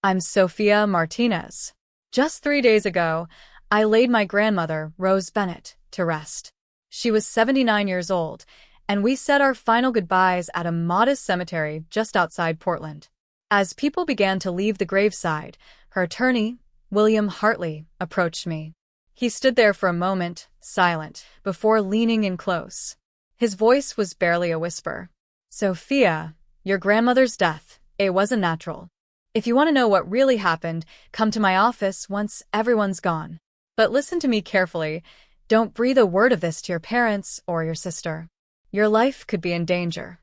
I'm Sophia Martinez. Just 3 days ago, I laid my grandmother, Rose Bennett, to rest. She was 79 years old, and we said our final goodbyes at a modest cemetery just outside Portland. As people began to leave the graveside, her attorney, William Hartley, approached me. He stood there for a moment, silent, before leaning in close. His voice was barely a whisper. "Sophia, your grandmother's death, it wasn't natural. If you want to know what really happened, come to my office once everyone's gone. But listen to me carefully. Don't breathe a word of this to your parents or your sister. Your life could be in danger."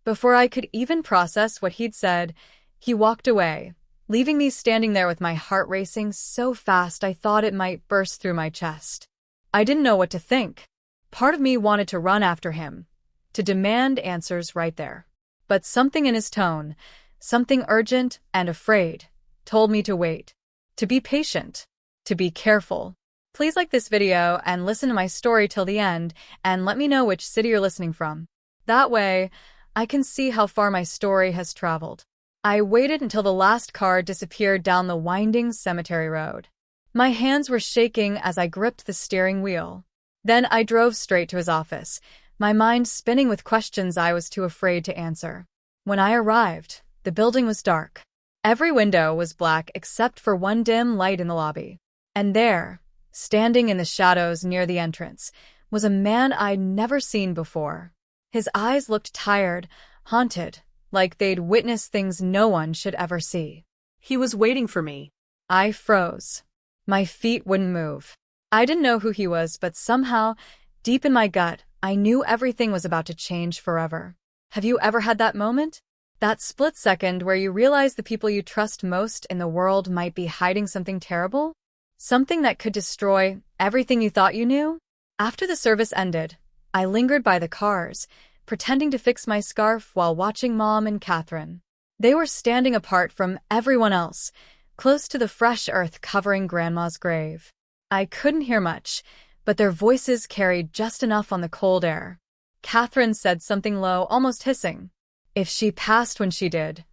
Before I could even process what he'd said, he walked away, leaving me standing there with my heart racing so fast I thought it might burst through my chest. I didn't know what to think. Part of me wanted to run after him, to demand answers right there. But something in his tone, something urgent and afraid, told me to wait, to be patient, to be careful. Please like this video and listen to my story till the end, and let me know which city you're listening from. That way, I can see how far my story has traveled. I waited until the last car disappeared down the winding cemetery road. My hands were shaking as I gripped the steering wheel. Then I drove straight to his office, my mind spinning with questions I was too afraid to answer. When I arrived, the building was dark. Every window was black except for one dim light in the lobby. And there, standing in the shadows near the entrance, was a man I'd never seen before. His eyes looked tired, haunted, like they'd witnessed things no one should ever see. He was waiting for me. I froze. My feet wouldn't move. I didn't know who he was, but somehow, deep in my gut, I knew everything was about to change forever. Have you ever had that moment? That split second where you realize the people you trust most in the world might be hiding something terrible? Something that could destroy everything you thought you knew? After the service ended, I lingered by the cars, pretending to fix my scarf while watching Mom and Catherine. They were standing apart from everyone else, close to the fresh earth covering Grandma's grave. I couldn't hear much, but their voices carried just enough on the cold air. Catherine said something low, almost hissing. If she passed when she did.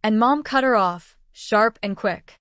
And Mom cut her off, sharp and quick.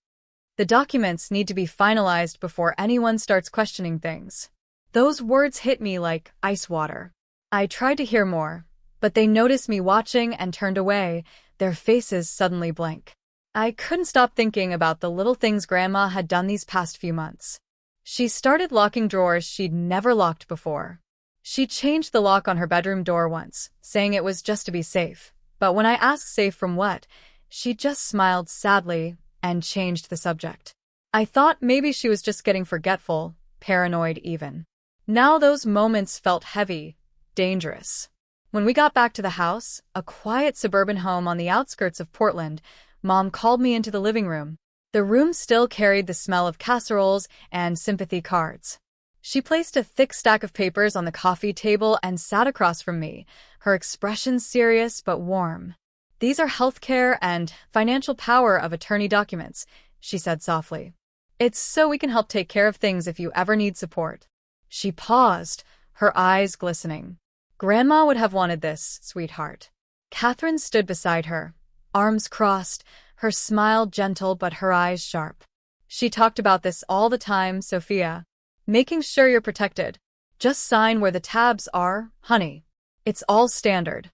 The documents need to be finalized before anyone starts questioning things. Those words hit me like ice water. I tried to hear more, but they noticed me watching and turned away, their faces suddenly blank. I couldn't stop thinking about the little things Grandma had done these past few months. She started locking drawers she'd never locked before. She changed the lock on her bedroom door once, saying it was just to be safe. But when I asked safe from what, she just smiled sadly and changed the subject. I thought maybe she was just getting forgetful, paranoid even. Now those moments felt heavy, dangerous. When we got back to the house, a quiet suburban home on the outskirts of Portland, Mom called me into the living room. The room still carried the smell of casseroles and sympathy cards. She placed a thick stack of papers on the coffee table and sat across from me, her expression serious but warm. "These are healthcare and financial power of attorney documents," she said softly. "It's so we can help take care of things if you ever need support." She paused, her eyes glistening. "Grandma would have wanted this, sweetheart." Catherine stood beside her, arms crossed, her smile gentle but her eyes sharp. "She talked about this all the time, Sophia. Making sure you're protected. Just sign where the tabs are, honey. It's all standard."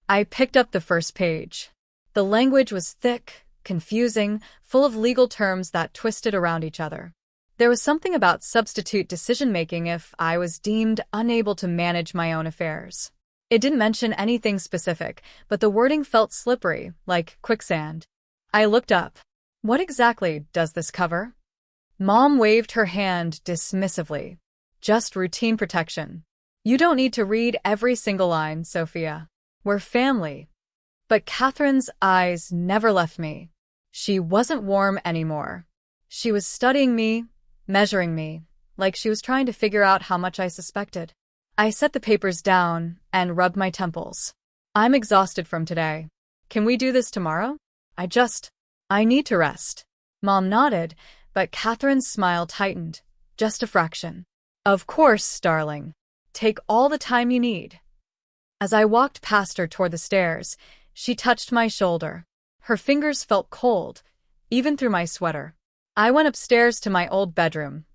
I picked up the first page. The language was thick, confusing, full of legal terms that twisted around each other. There was something about substitute decision-making if I was deemed unable to manage my own affairs. It didn't mention anything specific, but the wording felt slippery, like quicksand. I looked up. "What exactly does this cover?" Mom waved her hand dismissively. "Just routine protection. You don't need to read every single line, Sophia. We're family." But Catherine's eyes never left me. She wasn't warm anymore. She was studying me, measuring me, like she was trying to figure out how much I suspected. I set the papers down and rubbed my temples. "I'm exhausted from today. Can we do this tomorrow? I need to rest." Mom nodded, but Catherine's smile tightened, just a fraction. "Of course, darling. Take all the time you need." As I walked past her toward the stairs, she touched my shoulder. Her fingers felt cold, even through my sweater. I went upstairs to my old bedroom,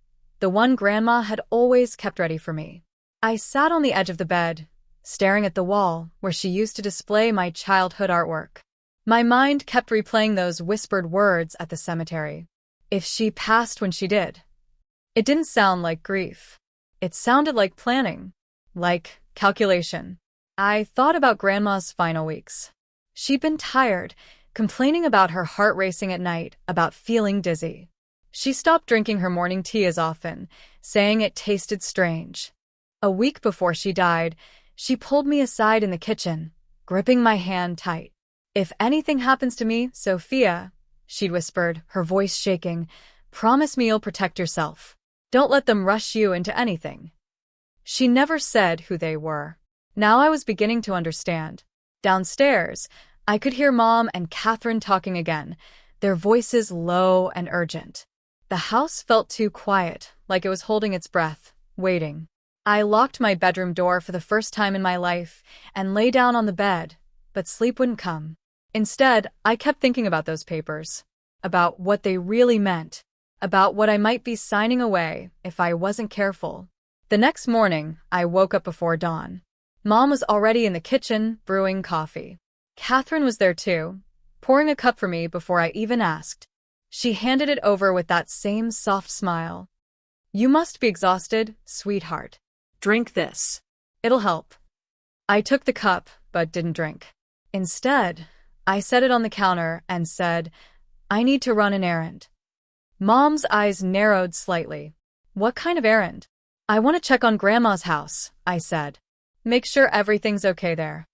the one Grandma had always kept ready for me. I sat on the edge of the bed, staring at the wall where she used to display my childhood artwork. My mind kept replaying those whispered words at the cemetery. If she passed when she did. It didn't sound like grief. It sounded like planning, like calculation. I thought about Grandma's final weeks. She'd been tired, complaining about her heart racing at night, about feeling dizzy. She stopped drinking her morning tea as often, saying it tasted strange. A week before she died, she pulled me aside in the kitchen, gripping my hand tight. "If anything happens to me, Sophia," she'd whispered, her voice shaking, "promise me you'll protect yourself. Don't let them rush you into anything." She never said who they were. Now I was beginning to understand. Downstairs, I could hear Mom and Catherine talking again, their voices low and urgent. The house felt too quiet, like it was holding its breath, waiting. I locked my bedroom door for the first time in my life and lay down on the bed, but sleep wouldn't come. Instead, I kept thinking about those papers, about what they really meant, about what I might be signing away if I wasn't careful. The next morning, I woke up before dawn. Mom was already in the kitchen, brewing coffee. Catherine was there too, pouring a cup for me before I even asked. She handed it over with that same soft smile. "You must be exhausted, sweetheart. Drink this. It'll help." I took the cup, but didn't drink. Instead, I set it on the counter and said, "I need to run an errand." Mom's eyes narrowed slightly. "What kind of errand?" "I want to check on Grandma's house," I said. "Make sure everything's okay there."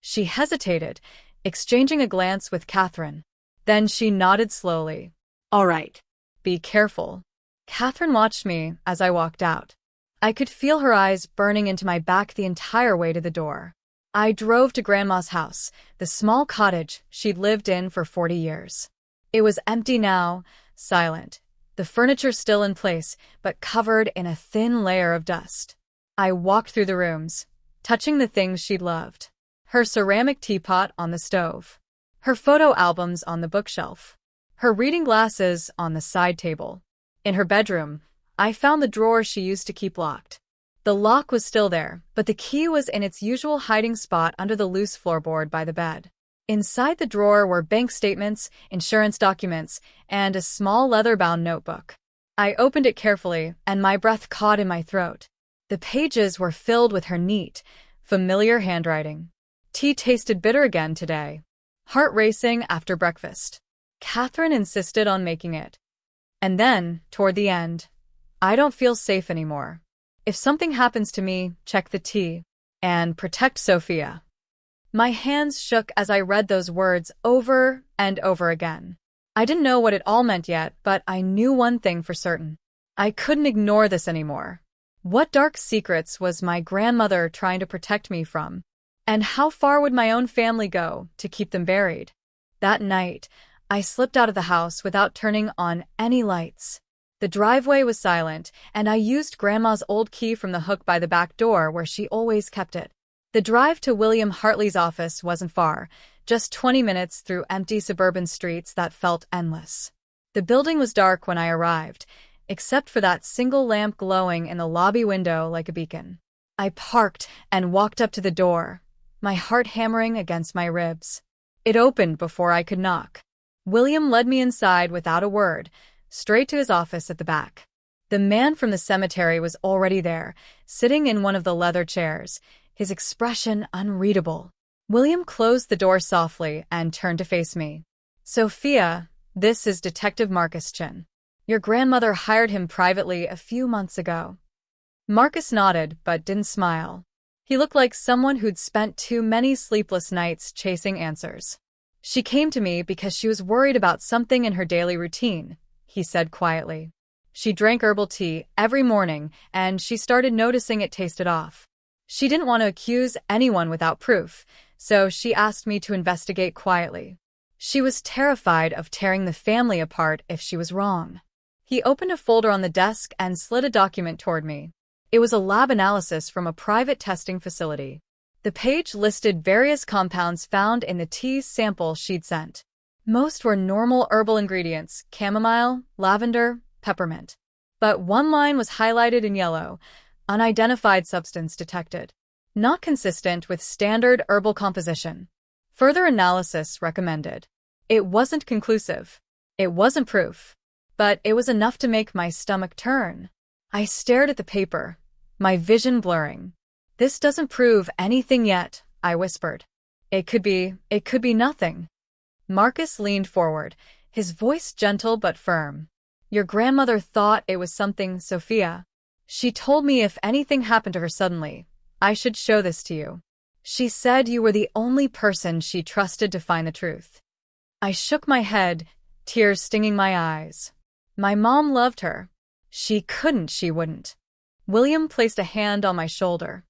She hesitated, exchanging a glance with Catherine. Then she nodded slowly. "All right. Be careful." Catherine watched me as I walked out. I could feel her eyes burning into my back the entire way to the door. I drove to Grandma's house, the small cottage she'd lived in for 40 years. It was empty now, silent, the furniture still in place, but covered in a thin layer of dust. I walked through the rooms, touching the things she'd loved. Her ceramic teapot on the stove. Her photo albums on the bookshelf. Her reading glasses on the side table. In her bedroom, I found the drawer she used to keep locked. The lock was still there, but the key was in its usual hiding spot under the loose floorboard by the bed. Inside the drawer were bank statements, insurance documents, and a small leather-bound notebook. I opened it carefully, and my breath caught in my throat. The pages were filled with her neat, familiar handwriting. Tea tasted bitter again today. Heart racing after breakfast. Catherine insisted on making it. And then, toward the end, "I don't feel safe anymore. If something happens to me, check the tea. And protect Sophia." My hands shook as I read those words over and over again. I didn't know what it all meant yet, but I knew one thing for certain. I couldn't ignore this anymore. What dark secrets was my grandmother trying to protect me from? And how far would my own family go to keep them buried? That night, I slipped out of the house without turning on any lights. The driveway was silent, and I used Grandma's old key from the hook by the back door where she always kept it. The drive to William Hartley's office wasn't far, just 20 minutes through empty suburban streets that felt endless. The building was dark when I arrived, except for that single lamp glowing in the lobby window like a beacon. I parked and walked up to the door, my heart hammering against my ribs. It opened before I could knock. William led me inside without a word, straight to his office at the back. The man from the cemetery was already there, sitting in one of the leather chairs, his expression unreadable. William closed the door softly and turned to face me. "Sophia, this is Detective Marcus Chin. Your grandmother hired him privately a few months ago." Marcus nodded but didn't smile. He looked like someone who'd spent too many sleepless nights chasing answers. "She came to me because she was worried about something in her daily routine," he said quietly. "She drank herbal tea every morning, and she started noticing it tasted off. She didn't want to accuse anyone without proof, so she asked me to investigate quietly. She was terrified of tearing the family apart if she was wrong." He opened a folder on the desk and slid a document toward me. It was a lab analysis from a private testing facility. The page listed various compounds found in the tea sample she'd sent. Most were normal herbal ingredients: chamomile, lavender, peppermint. But one line was highlighted in yellow: unidentified substance detected. Not consistent with standard herbal composition. Further analysis recommended. It wasn't conclusive. It wasn't proof. But it was enough to make my stomach turn. I stared at the paper, my vision blurring. This doesn't prove anything yet, I whispered. It could be nothing. Marcus leaned forward, his voice gentle but firm. Your grandmother thought it was something, Sophia. She told me if anything happened to her suddenly, I should show this to you. She said you were the only person she trusted to find the truth. I shook my head, tears stinging my eyes. My mom loved her. She wouldn't. William placed a hand on my shoulder.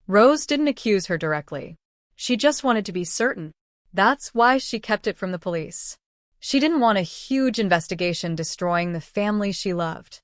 Rose didn't accuse her directly. She just wanted to be certain. That's why she kept it from the police. She didn't want a huge investigation destroying the family she loved.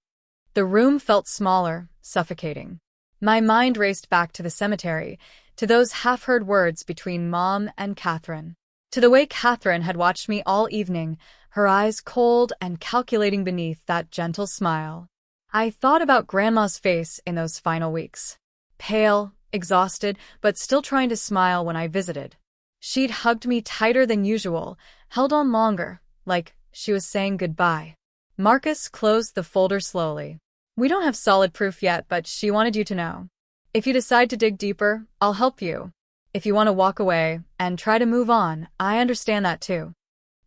The room felt smaller, suffocating. My mind raced back to the cemetery, to those half-heard words between Mom and Catherine. To the way Catherine had watched me all evening, her eyes cold and calculating beneath that gentle smile. I thought about Grandma's face in those final weeks. Pale, exhausted, but still trying to smile when I visited. She'd hugged me tighter than usual, held on longer, like she was saying goodbye. Marcus closed the folder slowly. We don't have solid proof yet, but she wanted you to know. If you decide to dig deeper, I'll help you. If you want to walk away and try to move on, I understand that too.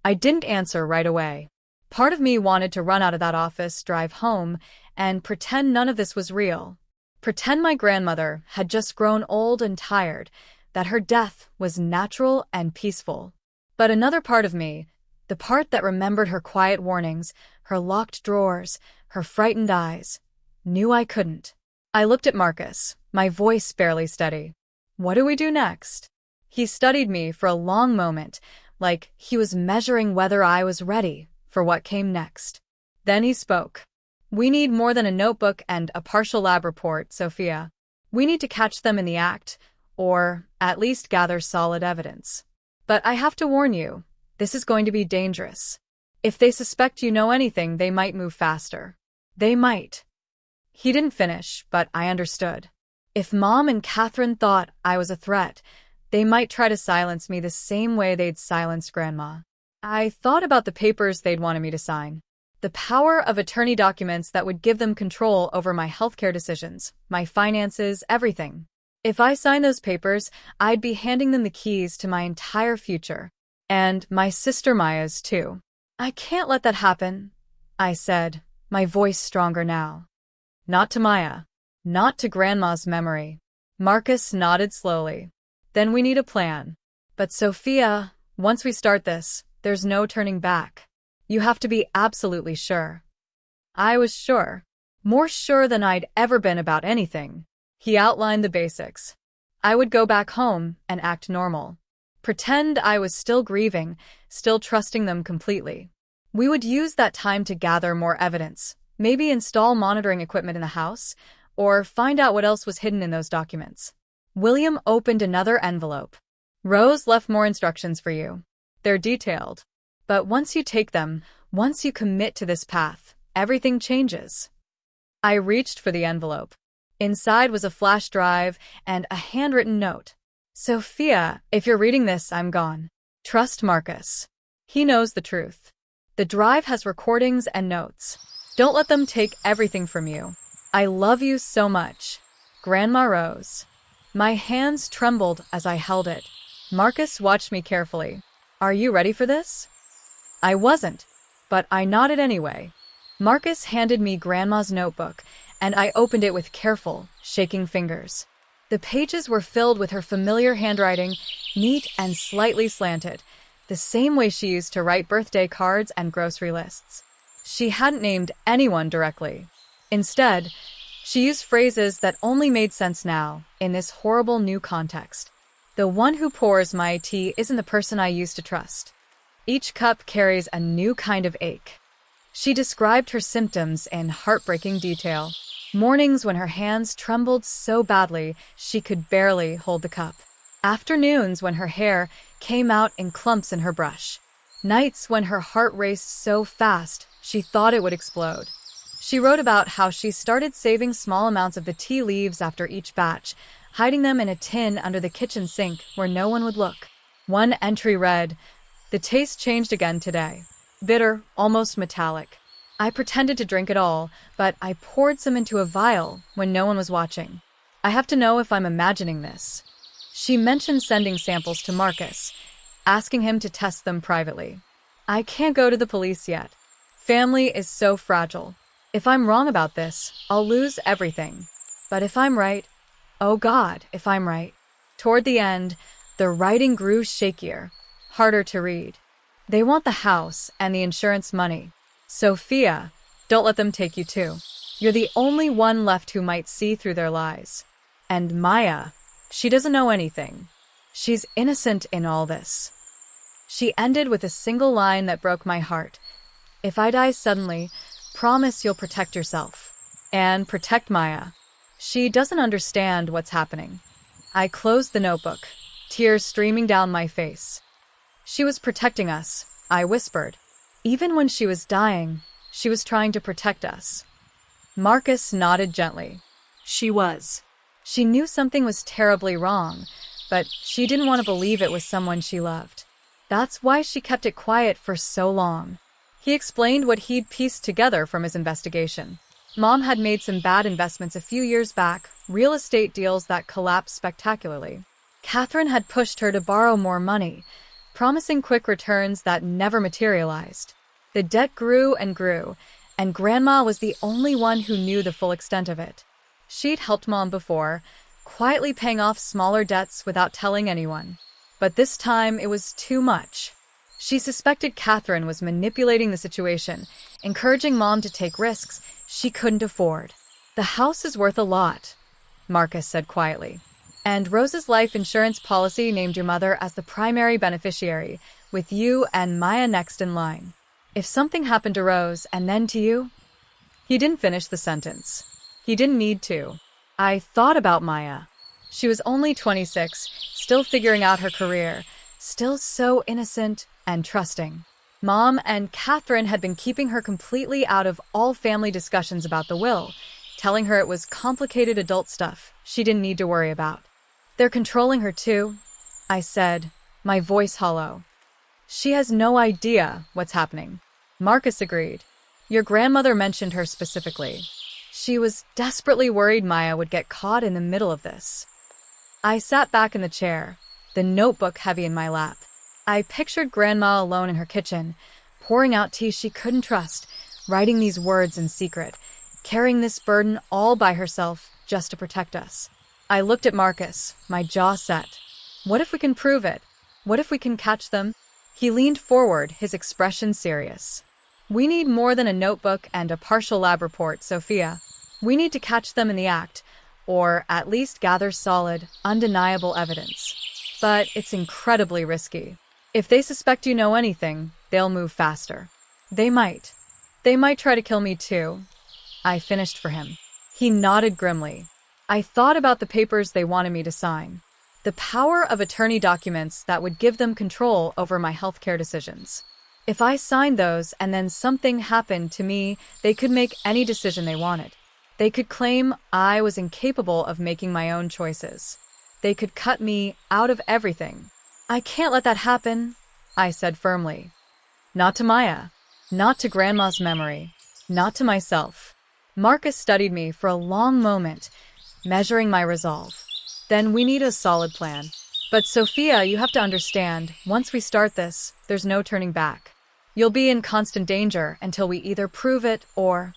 I didn't answer right away. Part of me wanted to run out of that office, drive home, and pretend none of this was real. Pretend my grandmother had just grown old and tired, that her death was natural and peaceful. But another part of me, the part that remembered her quiet warnings, her locked drawers, her frightened eyes, knew I couldn't. I looked at Marcus, my voice barely steady. What do we do next? He studied me for a long moment, like he was measuring whether I was ready for what came next. Then he spoke. We need more than a notebook and a partial lab report, Sophia. We need to catch them in the act, or at least gather solid evidence. But I have to warn you, this is going to be dangerous. If they suspect you know anything, they might move faster. They might. He didn't finish, but I understood. If Mom and Catherine thought I was a threat, they might try to silence me the same way they'd silenced Grandma. I thought about the papers they'd wanted me to sign. The power of attorney documents that would give them control over my healthcare decisions, my finances, everything. If I signed those papers, I'd be handing them the keys to my entire future. And my sister Maya's too. I can't let that happen, I said, my voice stronger now. Not to Maya. Not to Grandma's memory. Marcus nodded slowly. Then we need a plan. But Sophia, once we start this, there's no turning back. You have to be absolutely sure. I was sure. More sure than I'd ever been about anything. He outlined the basics. I would go back home and act normal. Pretend I was still grieving, still trusting them completely. We would use that time to gather more evidence, maybe install monitoring equipment in the house, or find out what else was hidden in those documents. William opened another envelope. Rose left more instructions for you. They're detailed. But once you take them, once you commit to this path, everything changes. I reached for the envelope. Inside was a flash drive and a handwritten note. Sophia, if you're reading this, I'm gone. Trust Marcus. He knows the truth. The drive has recordings and notes. Don't let them take everything from you. I love you so much. Grandma Rose. My hands trembled as I held it. Marcus watched me carefully. Are you ready for this? I wasn't, but I nodded anyway. Marcus handed me Grandma's notebook, and I opened it with careful, shaking fingers. The pages were filled with her familiar handwriting, neat and slightly slanted, the same way she used to write birthday cards and grocery lists. She hadn't named anyone directly. Instead, she used phrases that only made sense now, in this horrible new context. The one who pours my tea isn't the person I used to trust. Each cup carries a new kind of ache. She described her symptoms in heartbreaking detail. Mornings when her hands trembled so badly she could barely hold the cup. Afternoons when her hair came out in clumps in her brush. Nights when her heart raced so fast she thought it would explode. She wrote about how she started saving small amounts of the tea leaves after each batch, hiding them in a tin under the kitchen sink where no one would look. One entry read, "The taste changed again today. Bitter, almost metallic. I pretended to drink it all, but I poured some into a vial when no one was watching. I have to know if I'm imagining this." She mentioned sending samples to Marcus, asking him to test them privately. I can't go to the police yet. Family is so fragile. If I'm wrong about this, I'll lose everything. But if I'm right, oh God, if I'm right. Toward the end, the writing grew shakier, harder to read. They want the house and the insurance money. Sophia, don't let them take you too. You're the only one left who might see through their lies. And Maya, she doesn't know anything. She's innocent in all this. She ended with a single line that broke my heart. If I die suddenly, promise you'll protect yourself. And protect Maya. She doesn't understand what's happening. I closed the notebook, tears streaming down my face. She was protecting us, I whispered. Even when she was dying, she was trying to protect us. Marcus nodded gently. She was. She knew something was terribly wrong, but she didn't want to believe it was someone she loved. That's why she kept it quiet for so long. He explained what he'd pieced together from his investigation. Mom had made some bad investments a few years back, real estate deals that collapsed spectacularly. Catherine had pushed her to borrow more money, promising quick returns that never materialized. The debt grew, and Grandma was the only one who knew the full extent of it. She'd helped Mom before, quietly paying off smaller debts without telling anyone. But this time, it was too much. She suspected Catherine was manipulating the situation, encouraging Mom to take risks she couldn't afford. "The house is worth a lot," Marcus said quietly. "And Rose's life insurance policy named your mother as the primary beneficiary, with you and Maya next in line. If something happened to Rose and then to you..." He didn't finish the sentence. He didn't need to. I thought about Maya. She was only 26, still figuring out her career, still so innocent and trusting. Mom and Catherine had been keeping her completely out of all family discussions about the will, telling her it was complicated adult stuff she didn't need to worry about. "They're controlling her too," I said, my voice hollow. "She has no idea what's happening." Marcus agreed. "Your grandmother mentioned her specifically. She was desperately worried Maya would get caught in the middle of this." I sat back in the chair, the notebook heavy in my lap. I pictured Grandma alone in her kitchen, pouring out tea she couldn't trust, writing these words in secret, carrying this burden all by herself just to protect us. I looked at Marcus, my jaw set. "What if we can prove it? What if we can catch them?" He leaned forward, his expression serious. "We need more than a notebook and a partial lab report, Sophia. We need to catch them in the act, or at least gather solid, undeniable evidence. But it's incredibly risky. If they suspect you know anything, they'll move faster. They might. They might try to kill me too." I finished for him. He nodded grimly. I thought about the papers they wanted me to sign. The power of attorney documents that would give them control over my healthcare decisions. If I signed those and then something happened to me, they could make any decision they wanted. They could claim I was incapable of making my own choices. They could cut me out of everything. "I can't let that happen," I said firmly. "Not to Maya. Not to Grandma's memory. Not to myself." Marcus studied me for a long moment, measuring my resolve. "Then we need a solid plan. But Sophia, you have to understand, once we start this, there's no turning back. You'll be in constant danger until we either prove it or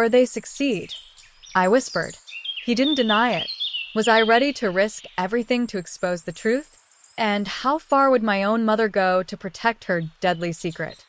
they succeed." I whispered. He didn't deny it. Was I ready to risk everything to expose the truth? And how far would my own mother go to protect her deadly secret?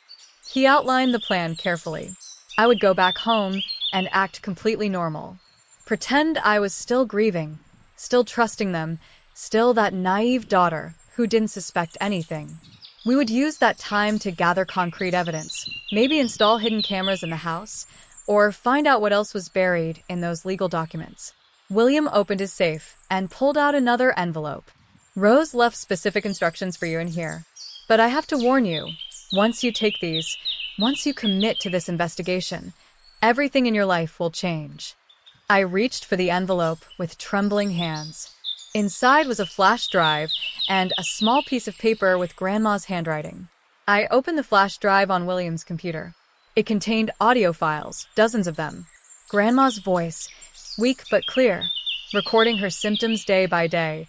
He outlined the plan carefully. I would go back home and act completely normal. Pretend I was still grieving, still trusting them, still that naive daughter who didn't suspect anything. We would use that time to gather concrete evidence, maybe install hidden cameras in the house, or find out what else was buried in those legal documents. William opened his safe and pulled out another envelope. "Rose left specific instructions for you in here. But I have to warn you, Once you take these, once you commit to this investigation, everything in your life will change. I reached for the envelope with trembling hands. Inside was a flash drive and a small piece of paper with Grandma's handwriting. I opened the flash drive on William's computer. It contained audio files, dozens of them. Grandma's voice, weak but clear, recording her symptoms day by day,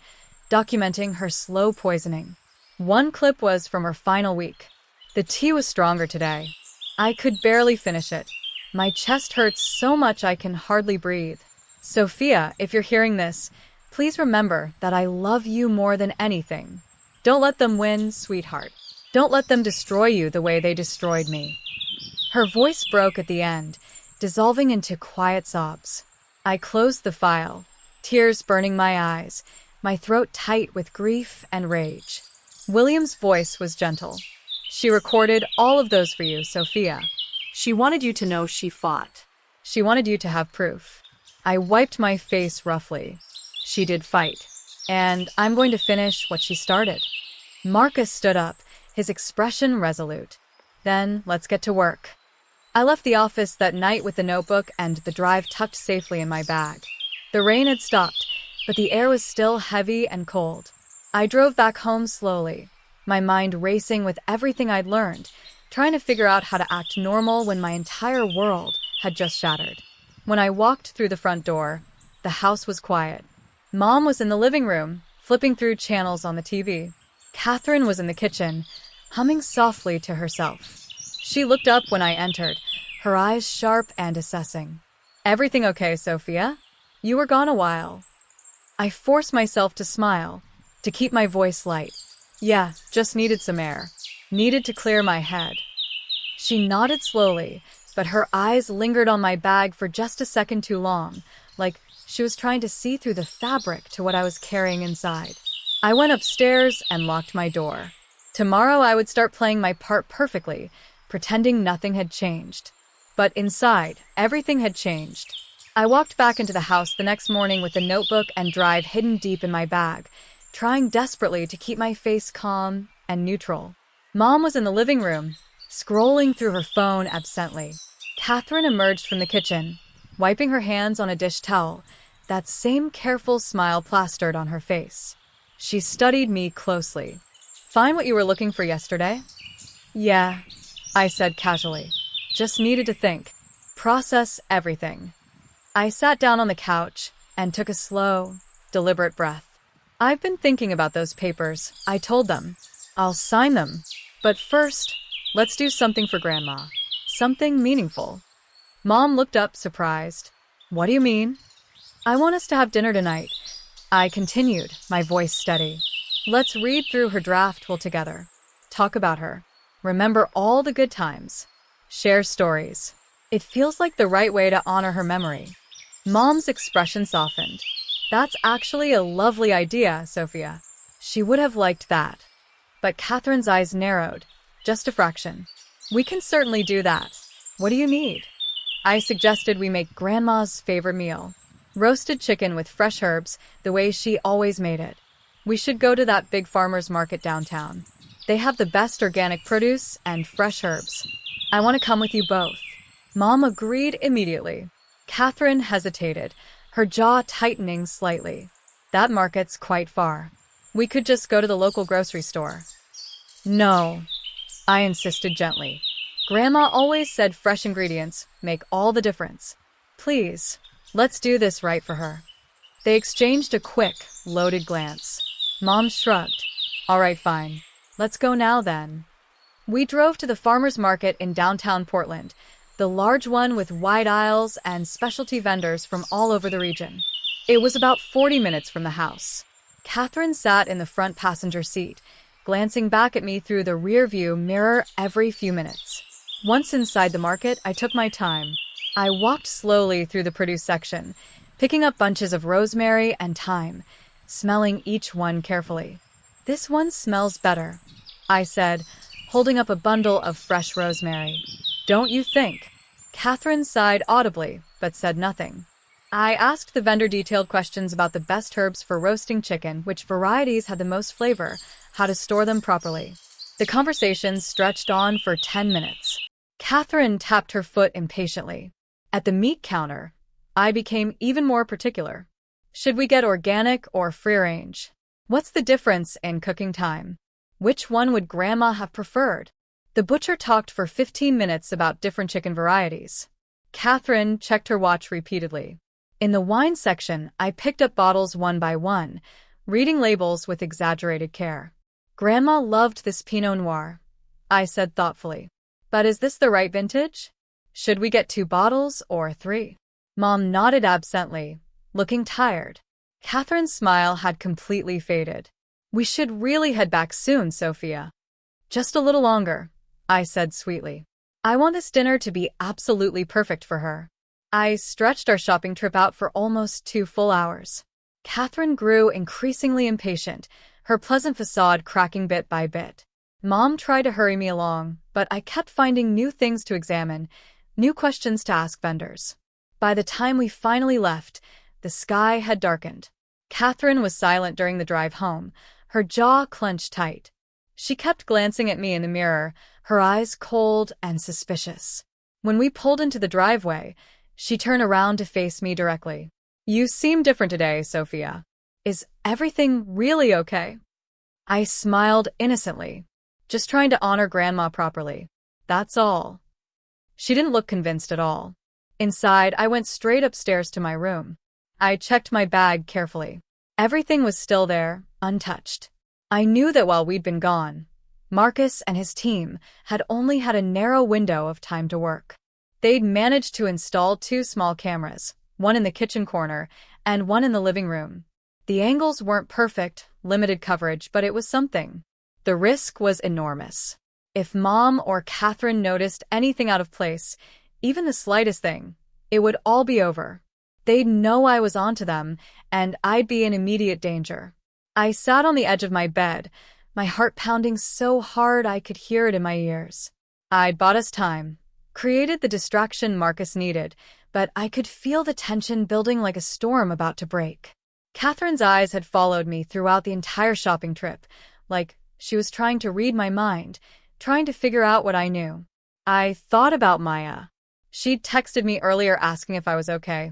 documenting her slow poisoning. One clip was from her final week. The tea was stronger today. I could barely finish it. My chest hurts so much I can hardly breathe. Sophia, if you're hearing this, please remember that I love you more than anything. Don't let them win, sweetheart. Don't let them destroy you the way they destroyed me. Her voice broke at the end, dissolving into quiet sobs. I closed the file, tears burning my eyes, my throat tight with grief and rage. William's voice was gentle. She recorded all of those for you, Sophia. She wanted you to know she fought. She wanted you to have proof. I wiped my face roughly. She did fight. And I'm going to finish what she started. Marcus stood up, his expression resolute. Then, let's get to work. I left the office that night with the notebook and the drive tucked safely in my bag. The rain had stopped, but the air was still heavy and cold. I drove back home slowly, my mind racing with everything I'd learned, trying to figure out how to act normal when my entire world had just shattered. When I walked through the front door, the house was quiet. Mom was in the living room, flipping through channels on the TV. Catherine was in the kitchen, humming softly to herself. She looked up when I entered, her eyes sharp and assessing. Everything okay, Sophia? You were gone a while. I forced myself to smile, to keep my voice light. Yeah, just needed some air. Needed to clear my head. She nodded slowly, but her eyes lingered on my bag for just a second too long, like she was trying to see through the fabric to what I was carrying inside. I went upstairs and locked my door. Tomorrow I would start playing my part perfectly, pretending nothing had changed. But inside, everything had changed. I walked back into the house the next morning with the notebook and drive hidden deep in my bag, trying desperately to keep my face calm and neutral. Mom was in the living room, scrolling through her phone absently. Catherine emerged from the kitchen, wiping her hands on a dish towel, that same careful smile plastered on her face. She studied me closely. Find what you were looking for yesterday? Yeah, I said casually. Just needed to think. Process everything. I sat down on the couch and took a slow, deliberate breath. I've been thinking about those papers, I told them. I'll sign them. But first, let's do something for Grandma. Something meaningful. Mom looked up, surprised. What do you mean? I want us to have dinner tonight. I continued, my voice steady. Let's read through her draft together. Talk about her. Remember all the good times. Share stories. It feels like the right way to honor her memory. Mom's expression softened. That's actually a lovely idea, Sophia. She would have liked that. But Catherine's eyes narrowed, just a fraction. We can certainly do that. What do you need? I suggested we make Grandma's favorite meal. Roasted chicken with fresh herbs, the way she always made it. We should go to that big farmer's market downtown. They have the best organic produce and fresh herbs. I want to come with you both. Mom agreed immediately. Catherine hesitated, her jaw tightening slightly. That market's quite far. We could just go to the local grocery store. No, I insisted gently. Grandma always said fresh ingredients make all the difference. Please, let's do this right for her. They exchanged a quick, loaded glance. Mom shrugged. All right, fine. Let's go now then. We drove to the farmer's market in downtown Portland, the large one with wide aisles and specialty vendors from all over the region. It was about 40 minutes from the house. Catherine sat in the front passenger seat, glancing back at me through the rear-view mirror every few minutes. Once inside the market, I took my time. I walked slowly through the produce section, picking up bunches of rosemary and thyme, smelling each one carefully. This one smells better, I said, holding up a bundle of fresh rosemary. Don't you think? Catherine sighed audibly, but said nothing. I asked the vendor detailed questions about the best herbs for roasting chicken, which varieties had the most flavor, how to store them properly. The conversation stretched on for 10 minutes. Catherine tapped her foot impatiently. At the meat counter, I became even more particular. Should we get organic or free-range? What's the difference in cooking time? Which one would Grandma have preferred? The butcher talked for 15 minutes about different chicken varieties. Catherine checked her watch repeatedly. In the wine section, I picked up bottles one by one, reading labels with exaggerated care. Grandma loved this Pinot Noir, I said thoughtfully. But is this the right vintage? Should we get 2 bottles or 3? Mom nodded absently, looking tired. Catherine's smile had completely faded. We should really head back soon, Sophia. Just a little longer, I said sweetly. I want this dinner to be absolutely perfect for her. I stretched our shopping trip out for almost 2 full hours. Catherine grew increasingly impatient, her pleasant facade cracking bit by bit. Mom tried to hurry me along, but I kept finding new things to examine, new questions to ask vendors. By the time we finally left, the sky had darkened. Catherine was silent during the drive home, her jaw clenched tight. She kept glancing at me in the mirror, her eyes cold and suspicious. When we pulled into the driveway, she turned around to face me directly. You seem different today, Sophia. Is everything really okay? I smiled innocently, just trying to honor Grandma properly. That's all. She didn't look convinced at all. Inside, I went straight upstairs to my room. I checked my bag carefully. Everything was still there, untouched. I knew that while we'd been gone, Marcus and his team had only had a narrow window of time to work. They'd managed to install 2 small cameras, one in the kitchen corner and one in the living room. The angles weren't perfect, limited coverage, but it was something. The risk was enormous. If Mom or Catherine noticed anything out of place, even the slightest thing, it would all be over. They'd know I was onto them, and I'd be in immediate danger. I sat on the edge of my bed, my heart pounding so hard I could hear it in my ears. I'd bought us time, created the distraction Marcus needed, but I could feel the tension building like a storm about to break. Catherine's eyes had followed me throughout the entire shopping trip, like she was trying to read my mind, trying to figure out what I knew. I thought about Maya. She'd texted me earlier asking if I was okay,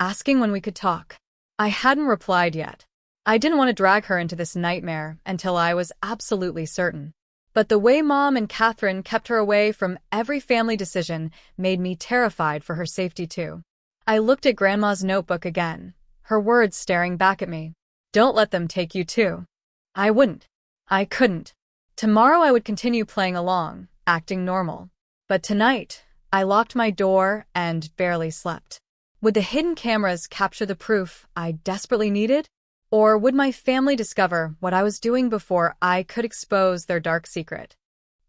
asking when we could talk. I hadn't replied yet. I didn't want to drag her into this nightmare until I was absolutely certain. But the way Mom and Catherine kept her away from every family decision made me terrified for her safety too. I looked at Grandma's notebook again, her words staring back at me. Don't let them take you too. I wouldn't. I couldn't. Tomorrow I would continue playing along, acting normal. But tonight, I locked my door and barely slept. Would the hidden cameras capture the proof I desperately needed? Or would my family discover what I was doing before I could expose their dark secret?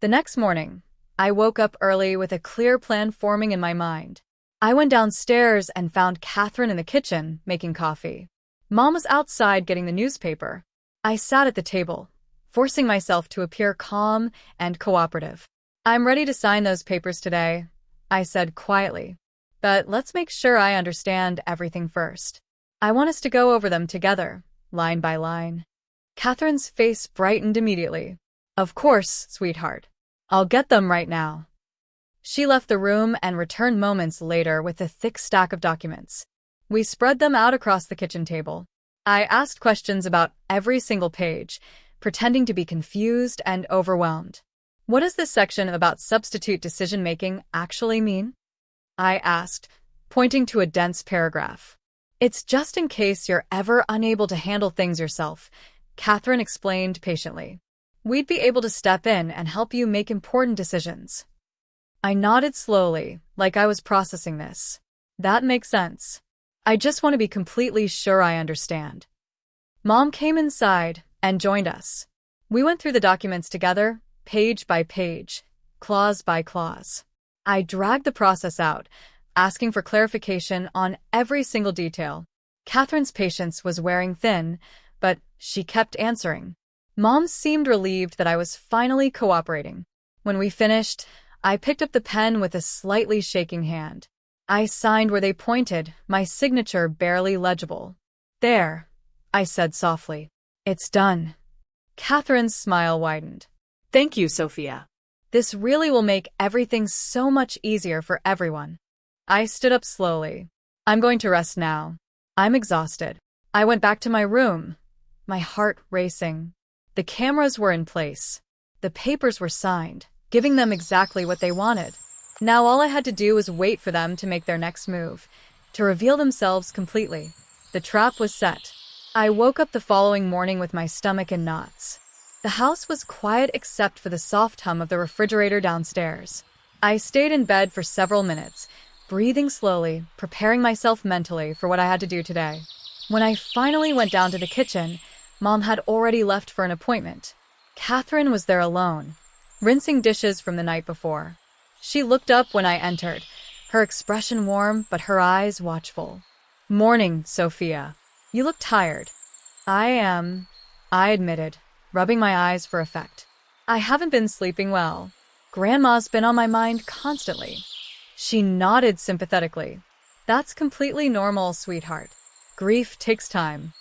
The next morning, I woke up early with a clear plan forming in my mind. I went downstairs and found Catherine in the kitchen making coffee. Mom was outside getting the newspaper. I sat at the table, forcing myself to appear calm and cooperative. I'm ready to sign those papers today, I said quietly. But let's make sure I understand everything first. I want us to go over them together, line by line. Catherine's face brightened immediately. Of course, sweetheart. I'll get them right now. She left the room and returned moments later with a thick stack of documents. We spread them out across the kitchen table. I asked questions about every single page, pretending to be confused and overwhelmed. What does this section about substitute decision-making actually mean? I asked, pointing to a dense paragraph. It's just in case you're ever unable to handle things yourself, Catherine explained patiently. We'd be able to step in and help you make important decisions. I nodded slowly, like I was processing this. That makes sense. I just want to be completely sure I understand. Mom came inside and joined us. We went through the documents together, page by page, clause by clause. I dragged the process out, asking for clarification on every single detail. Catherine's patience was wearing thin, but she kept answering. Mom seemed relieved that I was finally cooperating. When we finished, I picked up the pen with a slightly shaking hand. I signed where they pointed, my signature barely legible. There, I said softly. It's done. Catherine's smile widened. Thank you, Sophia. This really will make everything so much easier for everyone. I stood up slowly. I'm going to rest now. I'm exhausted. I went back to my room, my heart racing. The cameras were in place. The papers were signed, giving them exactly what they wanted. Now all I had to do was wait for them to make their next move, to reveal themselves completely. The trap was set. I woke up the following morning with my stomach in knots. The house was quiet except for the soft hum of the refrigerator downstairs. I stayed in bed for several minutes, breathing slowly, preparing myself mentally for what I had to do today. When I finally went down to the kitchen, Mom had already left for an appointment. Catherine was there alone, rinsing dishes from the night before. She looked up when I entered, her expression warm but her eyes watchful. "Morning, Sophia. You look tired." "I am," I admitted, rubbing my eyes for effect. "I haven't been sleeping well. Grandma's been on my mind constantly." She nodded sympathetically. "That's completely normal, sweetheart. Grief takes time."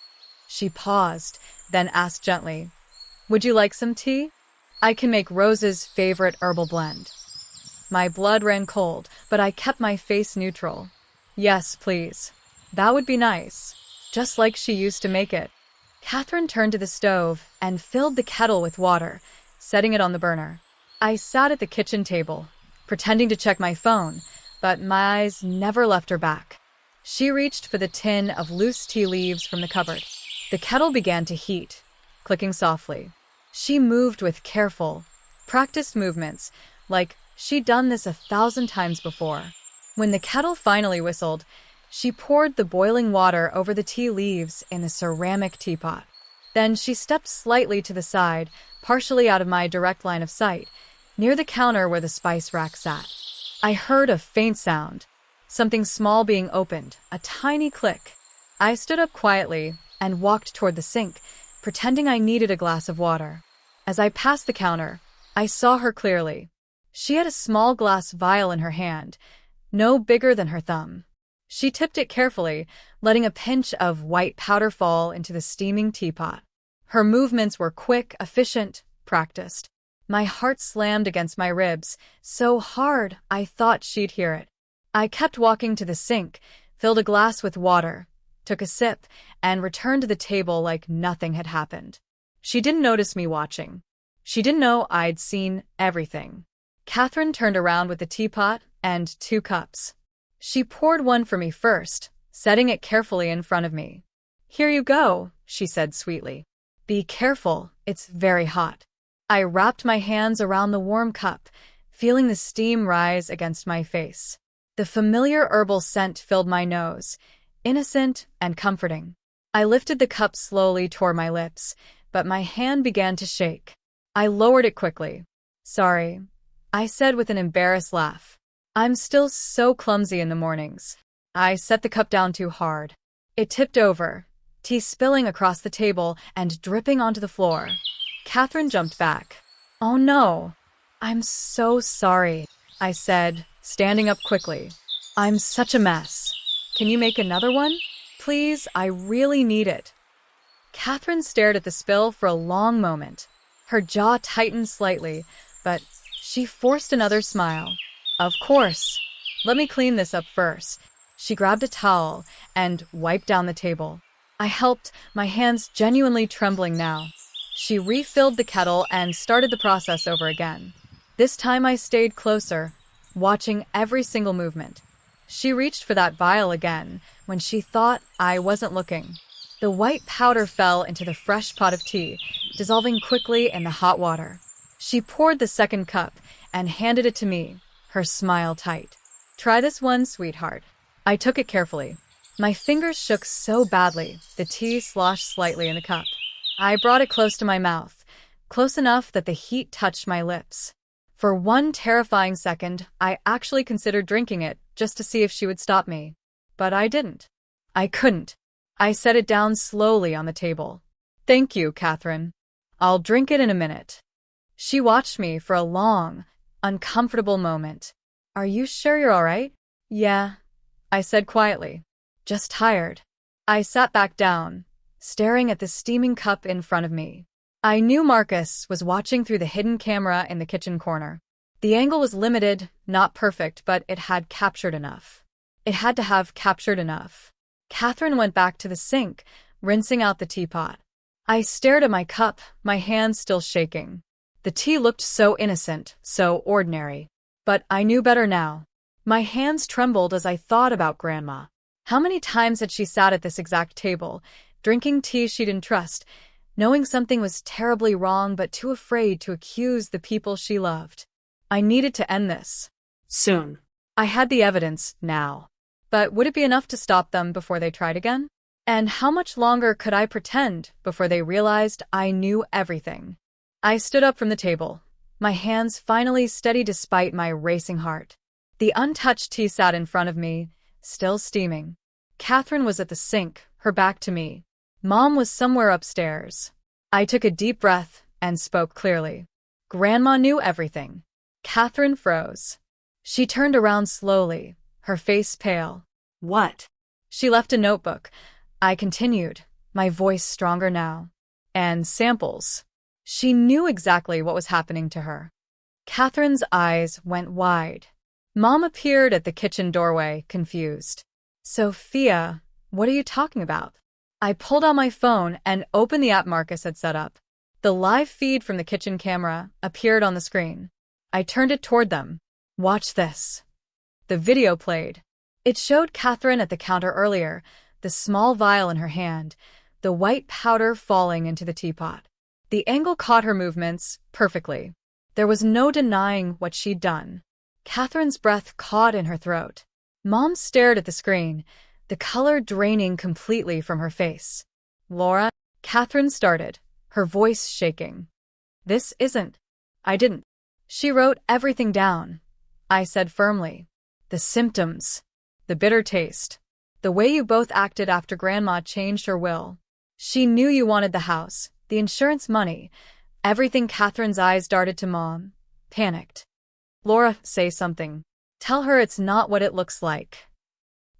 She paused, then asked gently, "Would you like some tea? I can make Rose's favorite herbal blend." My blood ran cold, but I kept my face neutral. "Yes, please. That would be nice. Just like she used to make it." Catherine turned to the stove and filled the kettle with water, setting it on the burner. I sat at the kitchen table, pretending to check my phone, but my eyes never left her back. She reached for the tin of loose tea leaves from the cupboard. The kettle began to heat, clicking softly. She moved with careful, practiced movements, like she'd done this 1,000 times before. When the kettle finally whistled, she poured the boiling water over the tea leaves in the ceramic teapot. Then she stepped slightly to the side, partially out of my direct line of sight, near the counter where the spice rack sat. I heard a faint sound, something small being opened, a tiny click. I stood up quietly and walked toward the sink, pretending I needed a glass of water. As I passed the counter, I saw her clearly. She had a small glass vial in her hand, no bigger than her thumb. She tipped it carefully, letting a pinch of white powder fall into the steaming teapot. Her movements were quick, efficient, practiced. My heart slammed against my ribs, so hard I thought she'd hear it. I kept walking to the sink, filled a glass with water, took a sip, and returned to the table like nothing had happened. She didn't notice me watching. She didn't know I'd seen everything. Catherine turned around with the teapot and 2 cups. She poured one for me first, setting it carefully in front of me. "Here you go," she said sweetly. "Be careful, it's very hot." I wrapped my hands around the warm cup, feeling the steam rise against my face. The familiar herbal scent filled my nose, innocent and comforting. I lifted the cup slowly toward my lips, but my hand began to shake. I lowered it quickly. "Sorry," I said with an embarrassed laugh. "I'm still so clumsy in the mornings." I set the cup down too hard. It tipped over, tea spilling across the table and dripping onto the floor. Catherine jumped back. "Oh no, I'm so sorry," I said, standing up quickly. "I'm such a mess. Can you make another one? Please, I really need it." Catherine stared at the spill for a long moment. Her jaw tightened slightly, but she forced another smile. "Of course. Let me clean this up first." She grabbed a towel and wiped down the table. I helped, my hands genuinely trembling now. She refilled the kettle and started the process over again. This time I stayed closer, watching every single movement. She reached for that vial again when she thought I wasn't looking. The white powder fell into the fresh pot of tea, dissolving quickly in the hot water. She poured the second cup and handed it to me, her smile tight. "Try this one, sweetheart." I took it carefully. My fingers shook so badly, the tea sloshed slightly in the cup. I brought it close to my mouth, close enough that the heat touched my lips. For one terrifying second, I actually considered drinking it just to see if she would stop me. But I didn't. I couldn't. I set it down slowly on the table. "Thank you, Catherine. I'll drink it in a minute." She watched me for a long, uncomfortable moment. "Are you sure you're all right?" "Yeah," I said quietly. "Just tired." I sat back down, staring at the steaming cup in front of me. I knew Marcus was watching through the hidden camera in the kitchen corner. The angle was limited, not perfect, but it had captured enough. It had to have captured enough. Catherine went back to the sink, rinsing out the teapot. I stared at my cup, my hands still shaking. The tea looked so innocent, so ordinary. But I knew better now. My hands trembled as I thought about Grandma. How many times had she sat at this exact table, drinking tea she didn't trust, knowing something was terribly wrong but too afraid to accuse the people she loved? I needed to end this. Soon. I had the evidence, now. But would it be enough to stop them before they tried again? And how much longer could I pretend before they realized I knew everything? I stood up from the table, my hands finally steady despite my racing heart. The untouched tea sat in front of me, still steaming. Catherine was at the sink, her back to me. Mom was somewhere upstairs. I took a deep breath and spoke clearly. Grandma knew everything. Catherine froze. She turned around slowly, her face pale. What? She left a notebook. I continued, my voice stronger now. And samples. She knew exactly what was happening to her. Catherine's eyes went wide. Mom appeared at the kitchen doorway, confused. Sophia, what are you talking about? I pulled out my phone and opened the app Marcus had set up. The live feed from the kitchen camera appeared on the screen. I turned it toward them. Watch this. The video played. It showed Catherine at the counter earlier, the small vial in her hand, the white powder falling into the teapot. The angle caught her movements perfectly. There was no denying what she'd done. Catherine's breath caught in her throat. Mom stared at the screen, the color draining completely from her face. Laura, Catherine started, her voice shaking. This isn't. I didn't. She wrote everything down. I said firmly. The symptoms. The bitter taste. The way you both acted after Grandma changed her will. She knew you wanted the house, the insurance money. Everything. Catherine's eyes darted to Mom. Panicked. Laura, say something. Tell her it's not what it looks like.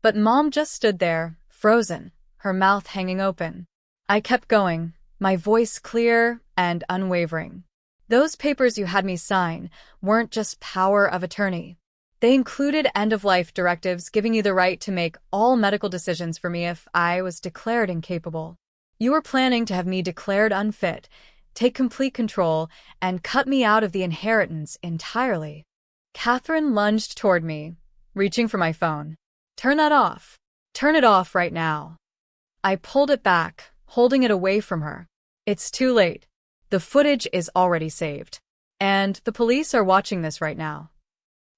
But Mom just stood there, frozen, her mouth hanging open. I kept going, my voice clear and unwavering. Those papers you had me sign weren't just power of attorney. They included end-of-life directives giving you the right to make all medical decisions for me if I was declared incapable. You were planning to have me declared unfit, take complete control, and cut me out of the inheritance entirely. Catherine lunged toward me, reaching for my phone. Turn that off. Turn it off right now. I pulled it back, holding it away from her. It's too late. The footage is already saved. And the police are watching this right now.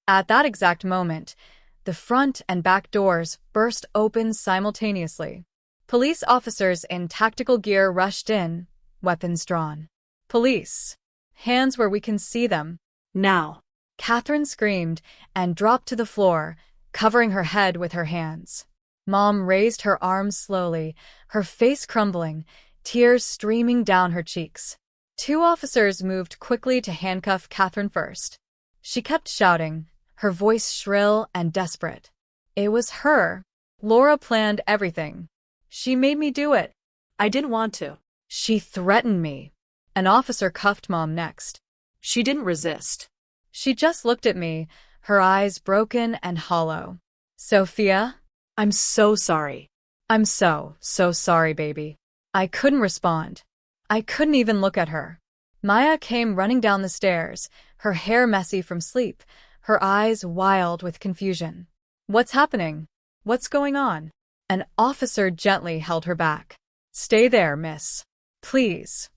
At that exact moment, the front and back doors burst open simultaneously. Police officers in tactical gear rushed in, weapons drawn. Police. Hands where we can see them. Now. Catherine screamed and dropped to the floor, covering her head with her hands. Mom raised her arms slowly, her face crumbling, tears streaming down her cheeks. Two officers moved quickly to handcuff Catherine first. She kept shouting, her voice shrill and desperate. It was her. Laura planned everything. She made me do it. I didn't want to. She threatened me. An officer cuffed Mom next. She didn't resist. She just looked at me, her eyes broken and hollow. Sophia? I'm so sorry. I'm so sorry, baby. I couldn't respond. I couldn't even look at her. Maya came running down the stairs, her hair messy from sleep, her eyes wild with confusion. What's happening? What's going on? An officer gently held her back. Stay there, miss. Please.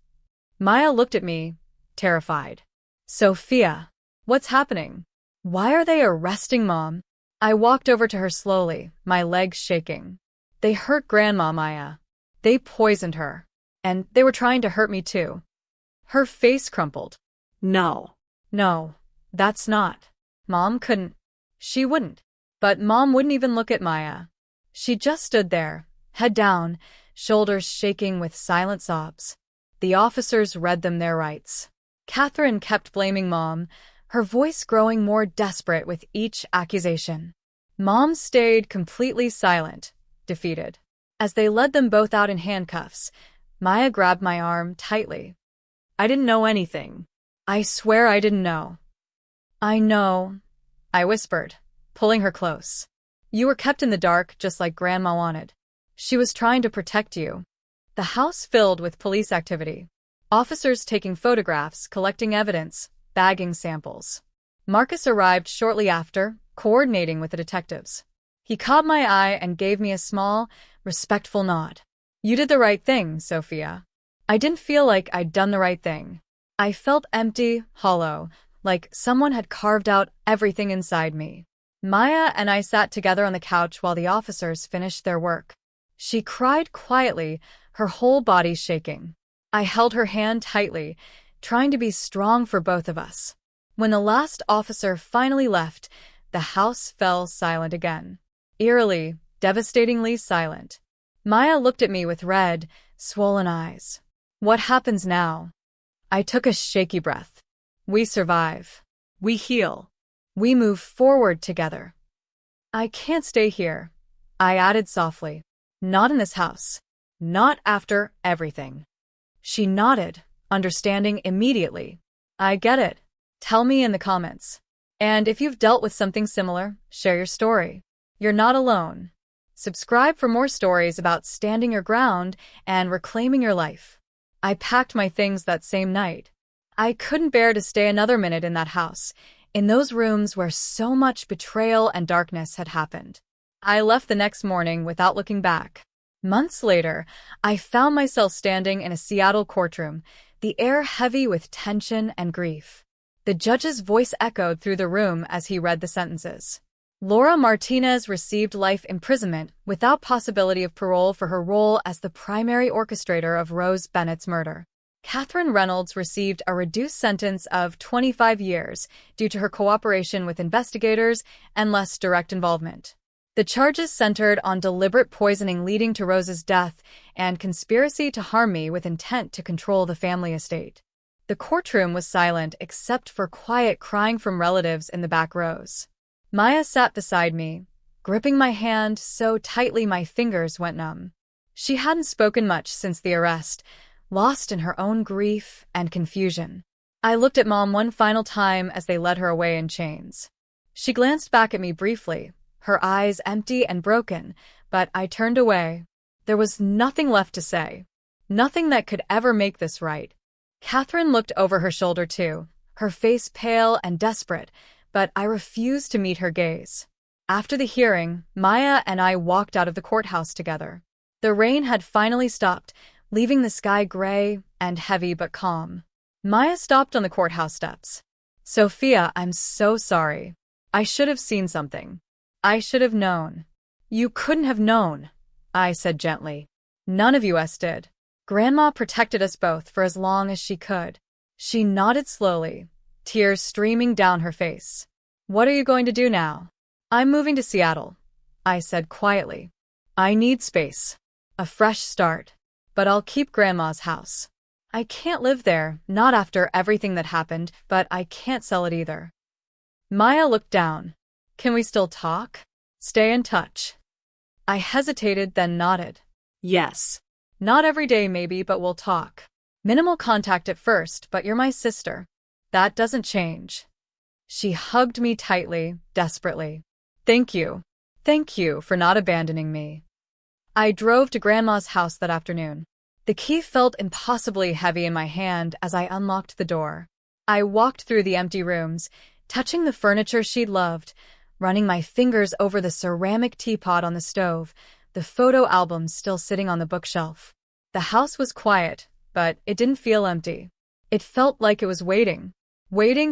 Maya looked at me, terrified. Sophia, what's happening? Why are they arresting Mom? I walked over to her slowly, my legs shaking. They hurt Grandma, Maya. They poisoned her. And they were trying to hurt me too. Her face crumpled. No. No, that's not. Mom couldn't. She wouldn't. But Mom wouldn't even look at Maya. She just stood there, head down, shoulders shaking with silent sobs. The officers read them their rights. Catherine kept blaming Mom, her voice growing more desperate with each accusation. Mom stayed completely silent, defeated. As they led them both out in handcuffs, Maya grabbed my arm tightly. I didn't know anything. I swear I didn't know. I know, I whispered, pulling her close. You were kept in the dark just like Grandma wanted. She was trying to protect you. The house filled with police activity. Officers taking photographs, collecting evidence, bagging samples. Marcus arrived shortly after, coordinating with the detectives. He caught my eye and gave me a small, respectful nod. You did the right thing, Sophia. I didn't feel like I'd done the right thing. I felt empty, hollow, like someone had carved out everything inside me. Maya and I sat together on the couch while the officers finished their work. She cried quietly, her whole body shaking. I held her hand tightly, trying to be strong for both of us. When the last officer finally left, the house fell silent again. Eerily, devastatingly silent. Maya looked at me with red, swollen eyes. What happens now? I took a shaky breath. We survive. We heal. We move forward together. I can't stay here, I added softly. Not in this house. Not after everything. She nodded, understanding immediately. I get it. Tell me in the comments. And if you've dealt with something similar, share your story. You're not alone. Subscribe for more stories about standing your ground and reclaiming your life. I packed my things that same night. I couldn't bear to stay another minute in that house, in those rooms where so much betrayal and darkness had happened. I left the next morning without looking back. Months later, I found myself standing in a Seattle courtroom, the air heavy with tension and grief. The judge's voice echoed through the room as he read the sentences. Laura Martinez received life imprisonment without possibility of parole for her role as the primary orchestrator of Rose Bennett's murder. Catherine Reynolds received a reduced sentence of 25 years due to her cooperation with investigators and less direct involvement. The charges centered on deliberate poisoning leading to Rose's death and conspiracy to harm me with intent to control the family estate. The courtroom was silent except for quiet crying from relatives in the back rows. Maya sat beside me, gripping my hand so tightly my fingers went numb. She hadn't spoken much since the arrest, lost in her own grief and confusion. I looked at Mom one final time as they led her away in chains. She glanced back at me briefly, her eyes empty and broken, but I turned away. There was nothing left to say. Nothing that could ever make this right. Catherine looked over her shoulder too, her face pale and desperate, but I refused to meet her gaze. After the hearing, Maya and I walked out of the courthouse together. The rain had finally stopped, leaving the sky gray and heavy but calm. Maya stopped on the courthouse steps. Sophia, I'm so sorry. I should have seen something. I should have known. You couldn't have known, I said gently. None of us did. Grandma protected us both for as long as she could. She nodded slowly, tears streaming down her face. What are you going to do now? I'm moving to Seattle, I said quietly. I need space. A fresh start. But I'll keep Grandma's house. I can't live there, not after everything that happened, but I can't sell it either. Maya looked down. Can we still talk? Stay in touch. I hesitated, then nodded. Yes. Not every day maybe, but we'll talk. Minimal contact at first, but you're my sister. That doesn't change. She hugged me tightly, desperately. Thank you. Thank you for not abandoning me. I drove to Grandma's house that afternoon. The key felt impossibly heavy in my hand as I unlocked the door. I walked through the empty rooms, touching the furniture she'd loved, running my fingers over the ceramic teapot on the stove, the photo albums still sitting on the bookshelf. The house was quiet, but it didn't feel empty. It felt like it was waiting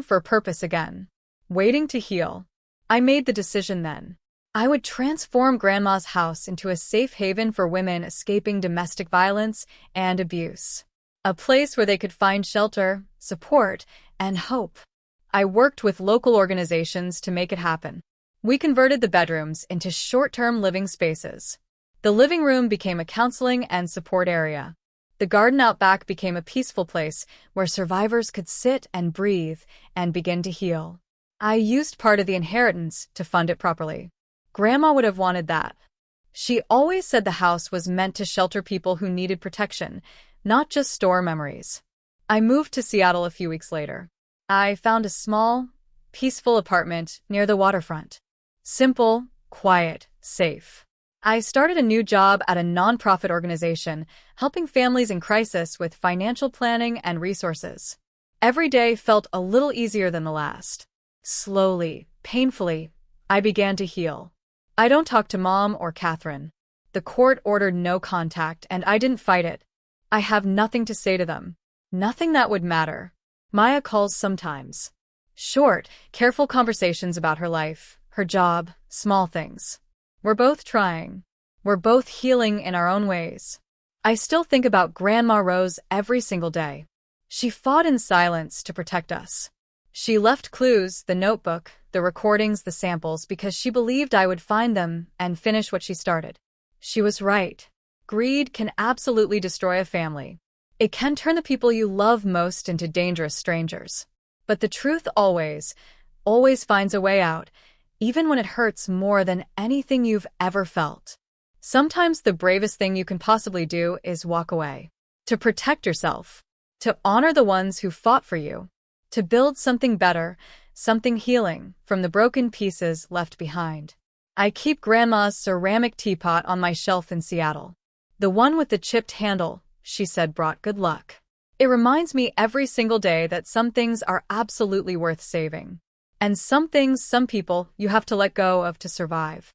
for purpose again, waiting to heal. I made the decision then. I would transform Grandma's house into a safe haven for women escaping domestic violence and abuse. A place where they could find shelter, support, and hope. I worked with local organizations to make it happen. We converted the bedrooms into short-term living spaces. The living room became a counseling and support area. The garden out back became a peaceful place where survivors could sit and breathe and begin to heal. I used part of the inheritance to fund it properly. Grandma would have wanted that. She always said the house was meant to shelter people who needed protection, not just store memories. I moved to Seattle a few weeks later. I found a small, peaceful apartment near the waterfront. Simple, quiet, safe. I started a new job at a nonprofit organization, helping families in crisis with financial planning and resources. Every day felt a little easier than the last. Slowly, painfully, I began to heal. I don't talk to Mom or Catherine. The court ordered no contact, and I didn't fight it. I have nothing to say to them. Nothing that would matter. Maya calls sometimes. Short, careful conversations about her life, her job, small things. We're both trying. We're both healing in our own ways. I still think about Grandma Rose every single day. She fought in silence to protect us. She left clues, the notebook, the recordings, the samples, because she believed I would find them and finish what she started. She was right. Greed can absolutely destroy a family. It can turn the people you love most into dangerous strangers. But the truth always finds a way out, even when it hurts more than anything you've ever felt. Sometimes the bravest thing you can possibly do is walk away. To protect yourself. To honor the ones who fought for you. To build something better, something healing, from the broken pieces left behind. I keep Grandma's ceramic teapot on my shelf in Seattle. The one with the chipped handle, she said, brought good luck. It reminds me every single day that some things are absolutely worth saving. And some things, some people, you have to let go of to survive.